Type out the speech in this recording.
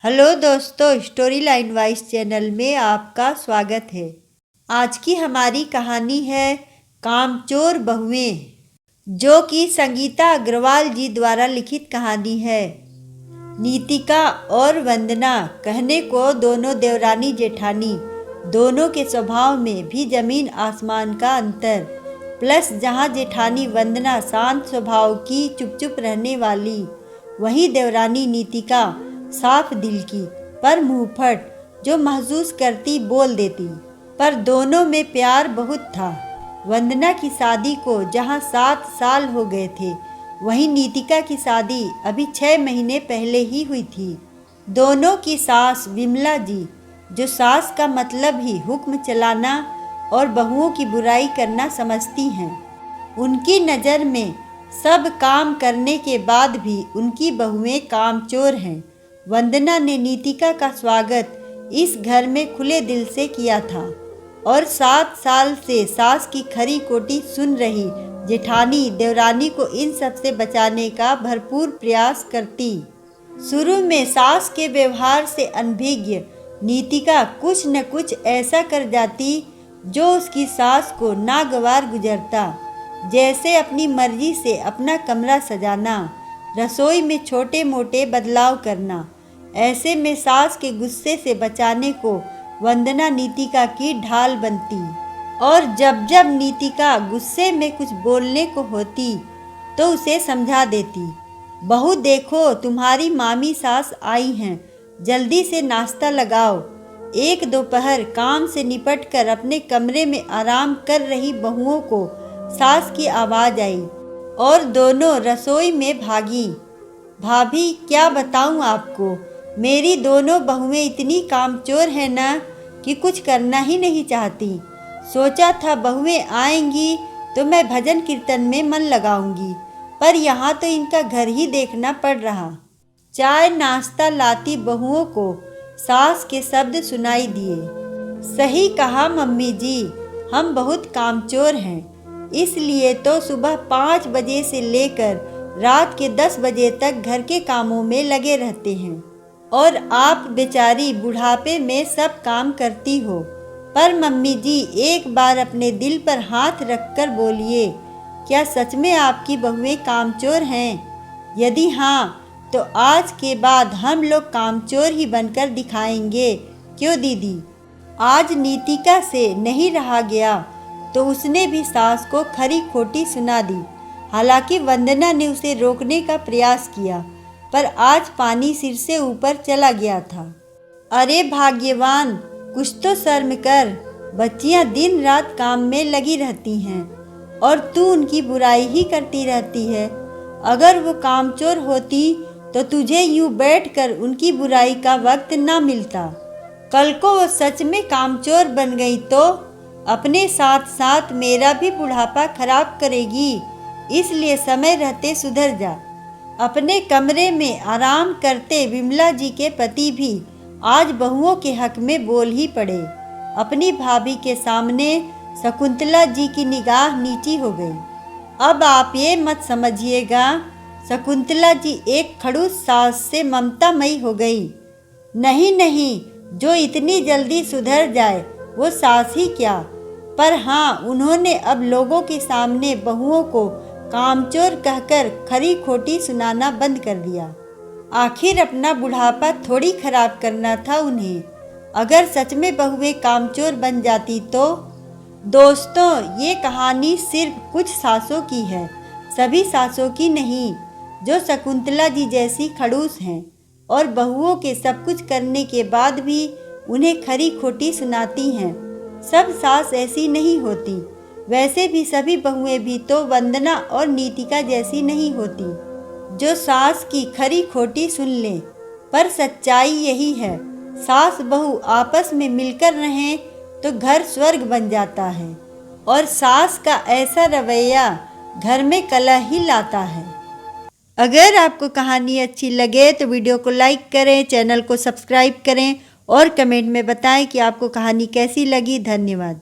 Hello दोस्तों, story line wise channel में आपका स्वागत है। आज की हमारी कहानी है कामचोर बहुएं, जो कि संगीता अग्रवाल जी द्वारा लिखित कहानी है। नीतिका और वंदना कहने को दोनों देवरानी जेठानी, दोनों के स्वभाव में भी जमीन आसमान का अंतर। प्लस जहाँ जेठानी वंदना शांत स्वभाव की, चुप चुप रहने वाली, वहीं देवरानी नीतिका साफ दिल की पर मुंहफट, जो महसूस करती बोल देती। पर दोनों में प्यार बहुत था। वंदना की शादी को जहाँ 7 साल हो गए थे, वहीं नीतिका की शादी अभी 6 महीने पहले ही हुई थी। दोनों की सास विमला जी, जो सास का मतलब ही हुक्म चलाना और बहुओं की बुराई करना समझती हैं, उनकी नज़र में सब काम करने के बाद भी उनकी बहुएं कामचोर हैं। वंदना ने नीतिका का स्वागत इस घर में खुले दिल से किया था और 7 साल से सास की खरी खोटी सुन रही जेठानी देवरानी को इन सब से बचाने का भरपूर प्रयास करती। शुरू में सास के व्यवहार से अनभिज्ञ नीतिका कुछ न कुछ ऐसा कर जाती जो उसकी सास को नागवार गुजरता, जैसे अपनी मर्जी से अपना कमरा सजाना, रसोई में छोटे मोटे बदलाव करना। ऐसे में सास के गुस्से से बचाने को वंदना नीतिका की ढाल बनती और जब जब नीतिका गुस्से में कुछ बोलने को होती तो उसे समझा देती। बहू देखो, तुम्हारी मामी सास आई हैं, जल्दी से नाश्ता लगाओ। एक दोपहर काम से निपट कर अपने कमरे में आराम कर रही बहुओं को सास की आवाज़ आई और दोनों रसोई में भागी। भाभी, क्या बताऊं आपको, मेरी दोनों बहुएं इतनी कामचोर हैं ना कि कुछ करना ही नहीं चाहती। सोचा था बहुएं आएंगी तो मैं भजन कीर्तन में मन लगाऊंगी, पर यहाँ तो इनका घर ही देखना पड़ रहा। चाय नाश्ता लाती बहुओं को सास के शब्द सुनाई दिए। सही कहा मम्मी जी, हम बहुत कामचोर हैं, इसलिए तो सुबह 5 बजे से लेकर रात के 10 बजे तक घर के कामों में लगे रहते हैं और आप बेचारी बुढ़ापे में सब काम करती हो। पर मम्मी जी, एक बार अपने दिल पर हाथ रखकर बोलिए, क्या सच में आपकी बहुएं कामचोर हैं? यदि हाँ, तो आज के बाद हम लोग कामचोर ही बनकर दिखाएंगे। क्यों दीदी? आज नीतिका से नहीं रहा गया तो उसने भी सास को खरी खोटी सुना दी। हालांकि वंदना ने उसे रोकने का प्रयास किया, पर आज पानी सिर से ऊपर चला गया था। अरे भाग्यवान, कुछ तो शर्म कर। बच्चियां दिन रात काम में लगी रहती हैं और तू उनकी बुराई ही करती रहती है। अगर वो कामचोर होती तो तुझे यूं बैठकर उनकी बुराई का वक्त ना मिलता। कल को वो सच में कामचोर बन गई तो अपने साथ साथ मेरा भी बुढ़ापा खराब करेगी। इसलिए समय रहते सुधर जा। अपने कमरे में आराम करते विमला जी के पति भी आज बहुओं के हक में बोल ही पड़े। अपनी भाभी के सामने शकुंतला जी की निगाह नीची हो गई। अब आप ये मत समझिएगा शकुंतला जी एक खड़ूस सास से ममतामयी हो गई। नहीं नहीं, जो इतनी जल्दी सुधर जाए वो सास ही क्या, पर हाँ, उन्होंने अब लोगों के सामने बहुओं को कामचोर कहकर खरी खोटी सुनाना बंद कर दिया। आखिर अपना बुढ़ापा थोड़ी खराब करना था उन्हें। अगर सच में बहुएं कामचोर बन जाती तो। दोस्तों, ये कहानी सिर्फ कुछ सासों की है, सभी सासों की नहीं, जो शकुंतला जी जैसी खड़ूस हैं और बहुओं के सब कुछ करने के बाद भी उन्हें खरी खोटी सुनाती हैं। सब सास ऐसी नहीं होती। वैसे भी सभी बहुएं भी तो वंदना और नीतिका जैसी नहीं होती, जो सास की खरी खोटी सुन ले। पर सच्चाई यही है, सास बहू आपस में मिलकर रहें तो घर स्वर्ग बन जाता है और सास का ऐसा रवैया घर में कलह ही लाता है। अगर आपको कहानी अच्छी लगे तो वीडियो को लाइक करें, चैनल को सब्सक्राइब करें और कमेंट में बताएं कि आपको कहानी कैसी लगी। धन्यवाद।